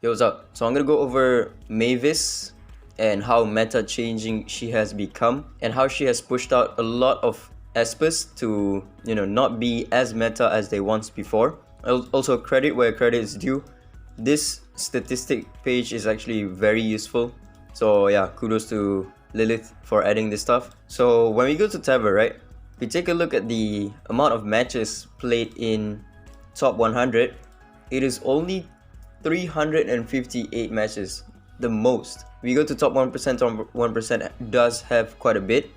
Yo, what's up? So I'm gonna go over Mavis and how meta changing she has become and how she has pushed out a lot of Espers to, not be as meta as they once before. Also, credit where credit is due. This statistic page is actually very useful. So yeah, kudos to Lilith for adding this stuff. So when we go to Tever, right, we take a look at the amount of matches played in top 100. It is only 358 matches, the most. We go to top 1%, top 1% does have quite a bit,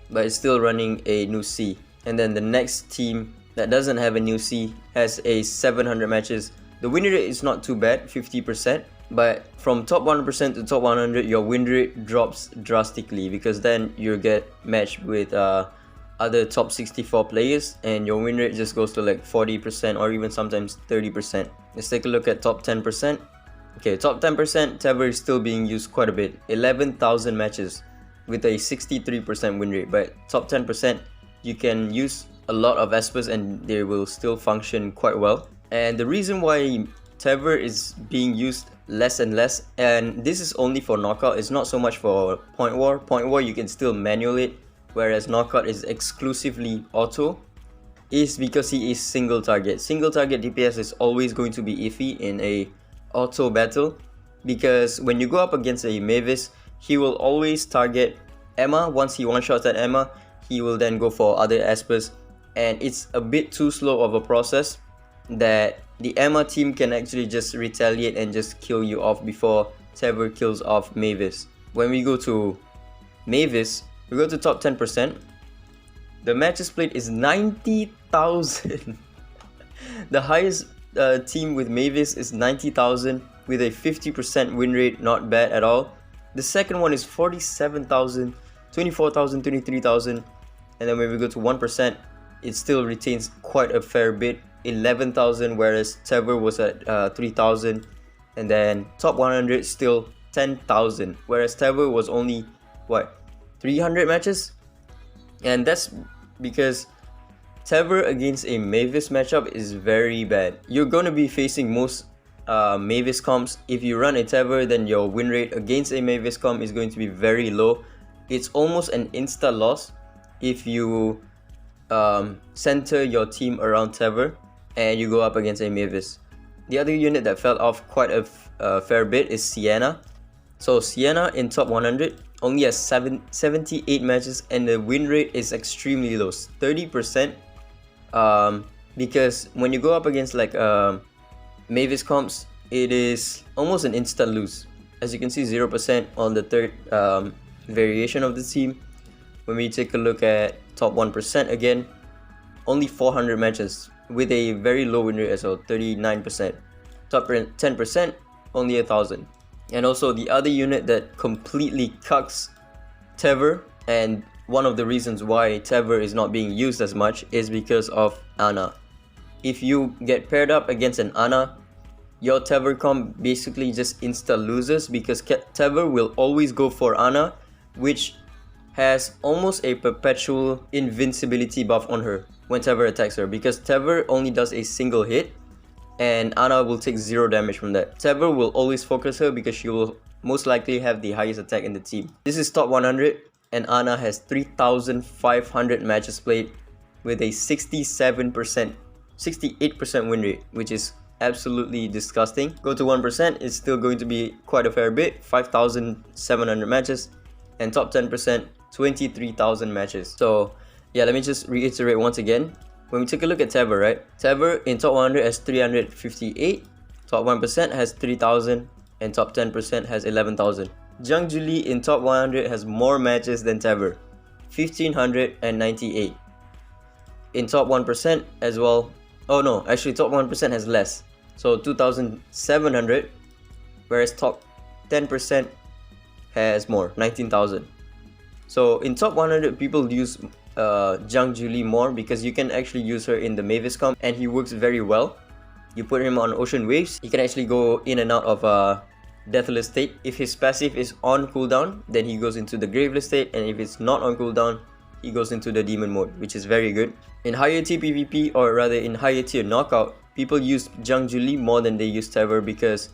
but it's still running a new C. And then the next team that doesn't have a new C has a 700 matches. The win rate is not too bad, 50%, but from top 1% to top 100, your win rate drops drastically because then you get matched with other top 64 players and your win rate just goes to like 40% or even sometimes 30%. Let's take a look at top 10%. Okay, top 10%, Tever is still being used quite a bit. 11,000 matches with a 63% win rate, but top 10%, you can use a lot of Espers and they will still function quite well. And the reason why Tever is being used less and less, and this is only for knockout, it's not so much for point war. Point war you can still manual it, whereas knockout is exclusively auto, is because he is single target. Single target DPS is always going to be iffy in a auto battle because when you go up against a Mavis, he will always target Emma. Once he one-shots at Emma, he will then go for other Espers, and it's a bit too slow of a process that the Emma team can actually just retaliate and just kill you off before Tever kills off Mavis. When we go to Mavis, we go to top 10%. The matches played is 90,000. The highest team with Mavis is 90,000 with a 50% win rate, not bad at all. The second one is 47,000, 24,000, 23,000. And then when we go to 1%, it still retains quite a fair bit, 11,000, whereas Tever was at 3,000. And then top 100 still 10,000, whereas Tever was only, 300 matches? And that's because Tever against a Mavis matchup is very bad. You're going to be facing most Mavis comps. If you run a Tever, then your win rate against a Mavis comp is going to be very low. It's almost an insta loss if you center your team around Tever and you go up against a Mavis. The other unit that fell off quite a fair bit is Sienna. So Sienna in top 100 only has 78 matches and the win rate is extremely low, 30%. Because when you go up against like Mavis comps, it is almost an instant lose. As you can see, 0% on the third variation of the team. When we take a look at top 1% again, only 400 matches with a very low win rate as well, 39%. Top 10%, only 1,000. And also the other unit that completely cucks Tever, and one of the reasons why Tever is not being used as much is because of Ana. If you get paired up against an Ana, your Tever comp basically just insta loses because Tever will always go for Ana, which has almost a perpetual invincibility buff on her when Tever attacks her, because Tever only does a single hit and Ana will take 0 damage from that. Tever will always focus her because she will most likely have the highest attack in the team. This is top 100 and Ana has 3,500 matches played with a 68% win rate, which is absolutely disgusting. Go to 1%, it's still going to be quite a fair bit, 5,700 matches, and top 10%, 23,000 matches. So yeah, let me just reiterate once again. When we take a look at Tever, right? Tever in top 100 has 358, top 1% has 3,000, and top 10% has 11,000. Ggez in top 100 has more matches than Tever, 1,598. In top 1% as well, oh no, actually top 1% has less, so 2,700, whereas top 10% has more, 19,000. So in top 100, people use Ggez more because you can actually use her in the Mavis comp and he works very well. You put him on Ocean Waves, he can actually go in and out of Deathless state. If his passive is on cooldown, then he goes into the Graveless state, and if it's not on cooldown, he goes into the Demon mode, which is very good. In higher tier PvP, or rather in higher tier knockout, people use Ggez more than they use Tever because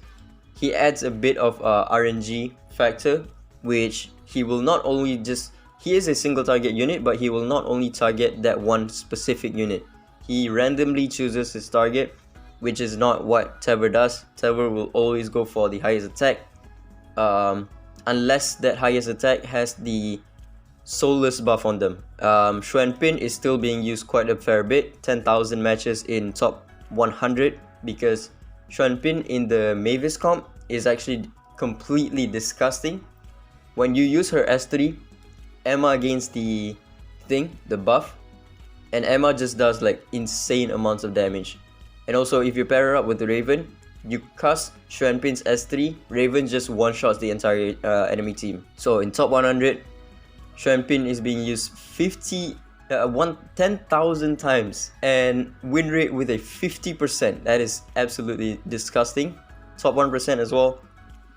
he adds a bit of RNG factor, which he will not only just, he is a single target unit, but he will not only target that one specific unit. He randomly chooses his target, which is not what Tever does. Tever will always go for the highest attack, unless that highest attack has the soulless buff on them. Xuanpin is still being used quite a fair bit, 10,000 matches in top 100, because Xuanpin in the Mavis comp is actually completely disgusting. When you use her S3, Emma gains the buff, and Emma just does like insane amounts of damage. And also, if you pair her up with the Raven, you cast Xuanpin's S3, Raven just one-shots the entire enemy team. So in top 100, Xuanpin is being used 10,000 times and win rate with a 50%. That is absolutely disgusting. Top 1% as well,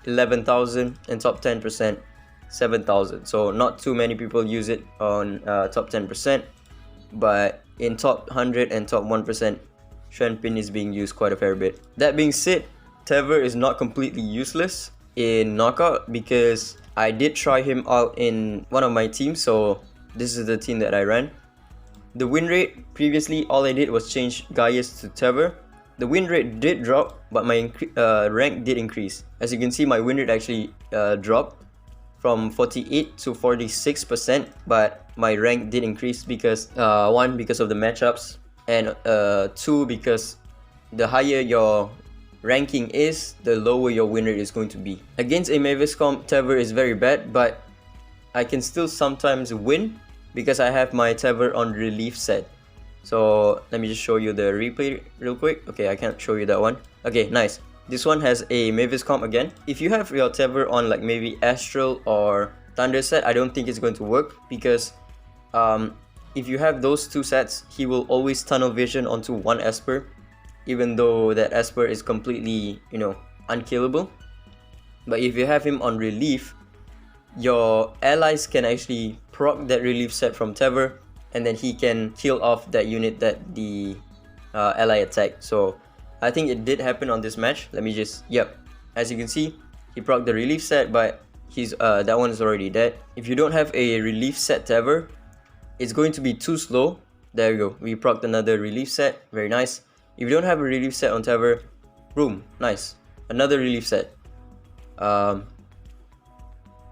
11,000, and top 10%, 7,000. So not too many people use it on top 10%, but in top 100 and top 1%, Xuanpin is being used quite a fair bit. That being said, Tever is not completely useless in Knockout, because I did try him out in one of my teams, so this is the team that I ran. The win rate, previously all I did was change Ggez to Tever. The win rate did drop, but my rank did increase. As you can see, my win rate actually dropped from 48 to 46%, but my rank did increase because one, because of the matchups, and two, because the higher your ranking is, the lower your win rate is going to be. Against a Mavis comp, Tever is very bad, but I can still sometimes win because I have my Tever on relief set. So let me just show you the replay real quick. Okay, I can't show you that one. Okay, nice. This one has a Mavis comp again. If you have your Tever on like maybe Astral or Thunder set, I don't think it's going to work, because if you have those two sets, he will always tunnel vision onto one Esper, even though that Esper is completely, unkillable. But if you have him on relief, your allies can actually proc that relief set from Tever, and then he can kill off that unit that the ally attacked. So I think it did happen on this match. Let me just, as you can see, he proc the relief set, but he's that one is already dead. If you don't have a relief set Tever, it's going to be too slow. There we go, we procced another relief set, very nice. If you don't have a relief set on Tever, boom, nice, another relief set.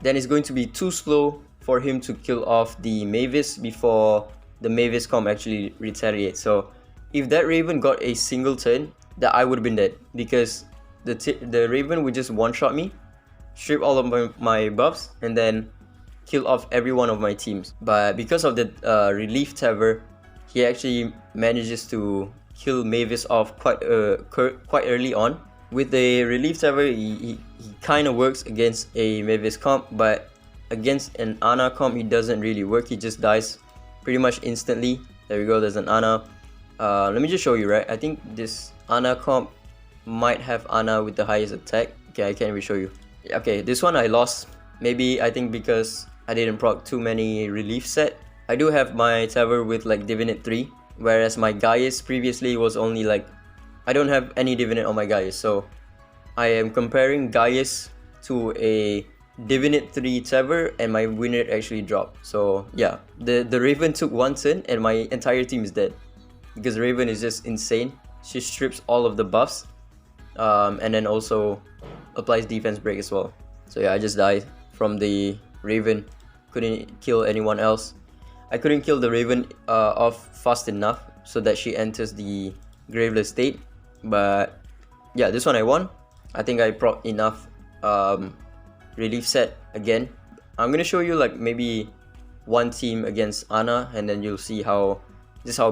Then it's going to be too slow for him to kill off the Mavis before the Mavis comp actually retaliates. So if that Raven got a single turn, that I would have been dead, because the Raven would just one-shot me, strip all of my buffs, and then kill off every one of my teams. But because of the relief Tever, he actually manages to kill Mavis off quite early on. With the relief Tever, he kind of works against a Mavis comp, but against an Ana comp, he doesn't really work. He just dies pretty much instantly. There we go, there's an Ana. Let me just show you, right? I think this Ana comp might have Ana with the highest attack. Okay, I can't even show you. Okay, this one I lost. Maybe, I think, because I didn't proc too many relief set. I do have my Tever with like Divinate 3, whereas my Ggez previously was only like, I don't have any Divinate on my Ggez. So I am comparing Ggez to a Divinate 3 Tever, and my win rate actually dropped. So yeah, the Raven took one turn and my entire team is dead, because Raven is just insane. She strips all of the buffs, and then also applies defense break as well. So yeah, I just died from the Raven. Couldn't kill anyone else. I couldn't kill the Raven off fast enough so that she enters the Graveless state. But yeah, this one I won. I think I proc enough relief set again. I'm gonna show you like maybe one team against Ana, and then you'll see how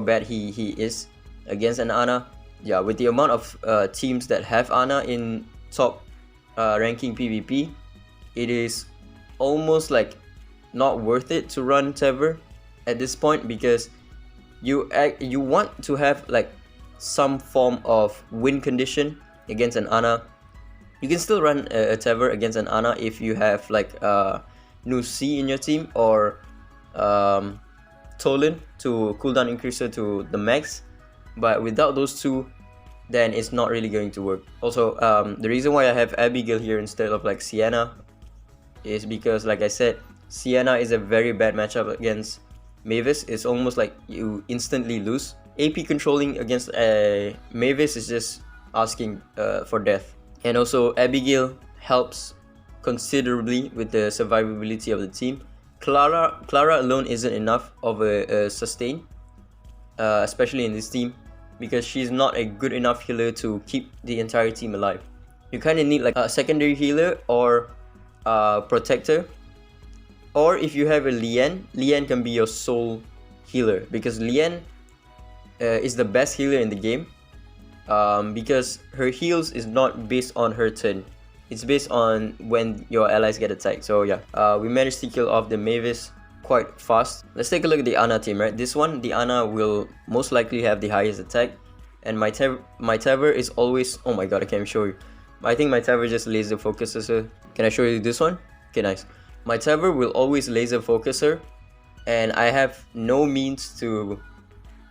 bad he is against an Ana. Yeah, with the amount of teams that have Ana in top ranking PvP, it is almost like not worth it to run Tever at this point, because you want to have like some form of win condition against an Ana. You can still run a Tever against an Ana if you have like Nu C in your team, or Tolan to cooldown increaser to the max. But without those two, then it's not really going to work. Also, the reason why I have Abigail here instead of like Sienna is because, like I said, Sienna is a very bad matchup against Mavis. It's almost like you instantly lose. AP controlling against Mavis is just asking for death. And also Abigail helps considerably with the survivability of the team. Clara alone isn't enough of a sustain, especially in this team, because she's not a good enough healer to keep the entire team alive. You kind of need like a secondary healer or protector, or if you have a Lian can be your sole healer, because Lian is the best healer in the game, because her heals is not based on her turn. It's based on when your allies get attacked. So yeah, we managed to kill off the Mavis quite fast. Let's take a look at the Ana team, right? This one, the Ana will most likely have the highest attack, and my Taver is always, oh my god, I can't even show you. I think my Taver just laser focuses her. Can I show you this one? Okay, nice. My Taver will always laser focus her, and I have no means to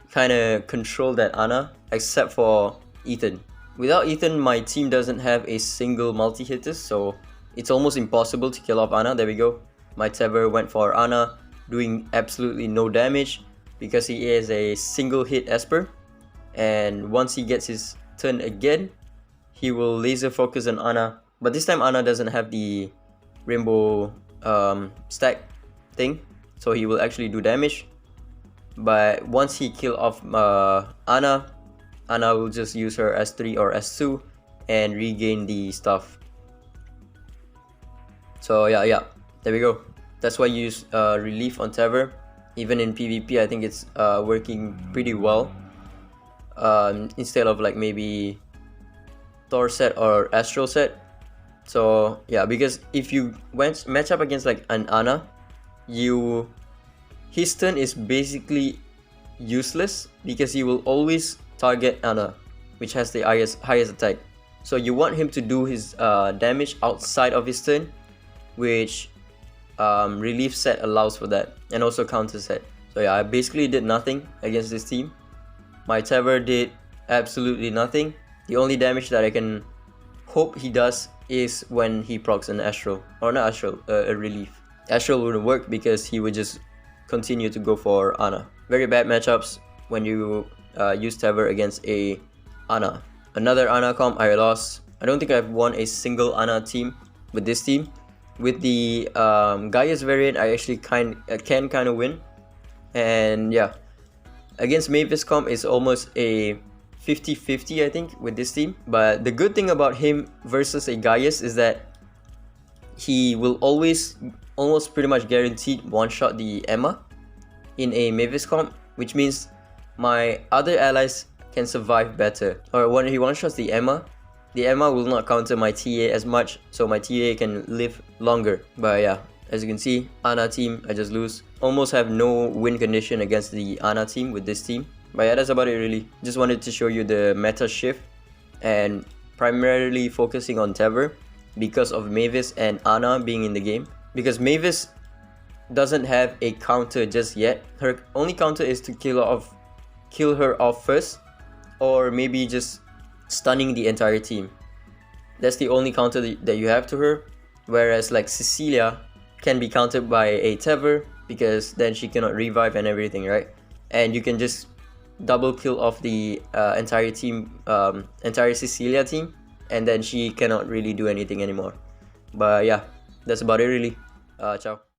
kind of control that Ana except for Ethan. Without Ethan, my team doesn't have a single multi-hitter, so it's almost impossible to kill off Ana. There we go. My Taver went for Ana, doing absolutely no damage because he is a single hit Esper, and once he gets his turn again, he will laser focus on Ana, but this time Ana doesn't have the rainbow stack thing, so he will actually do damage. But once he kill off Ana will just use her S3 or S2 and regain the stuff. So yeah, there we go. That's why you use relief on Taver. Even in PvP, I think it's working pretty well, instead of like maybe Thor set or Astral set. So yeah, because if you match up against like an Ana, his turn is basically useless because he will always target Ana, which has the highest attack. So you want him to do his damage outside of his turn, which relief set allows for that, and also counter set. So yeah, I basically did nothing against this team. My Taver did absolutely nothing. The only damage that I can hope he does is when he procs an Astral, or not Astral, a relief. Astral wouldn't work because he would just continue to go for Ana. Very bad matchups when you use Taver against a Ana. Another Ana comp I lost. I don't think I've won a single Ana team with this team. With the Ggez variant, I actually can kind of win. And yeah, against Mavis comp is almost a 50-50 I think with this team. But the good thing about him versus a Ggez is that he will always almost pretty much guaranteed one-shot the Emma in a Mavis comp, which means my other allies can survive better. Or when he one-shots the Emma will not counter my TA as much, so my TA can live longer. But yeah, as you can see, Ana team, I just lose. Almost have no win condition against the Ana team with this team. But yeah, that's about it really. Just wanted to show you the meta shift, and primarily focusing on Taver because of Mavis and Ana being in the game. Because Mavis doesn't have a counter just yet. Her only counter is to kill her off first, or maybe just stunning the entire team. That's the only counter that you have to her. Whereas like Cecilia can be countered by a Taver, because then she cannot revive and everything, right? And you can just double kill off the entire team, entire Cecilia team, and then she cannot really do anything anymore. But yeah, that's about it really. Ciao.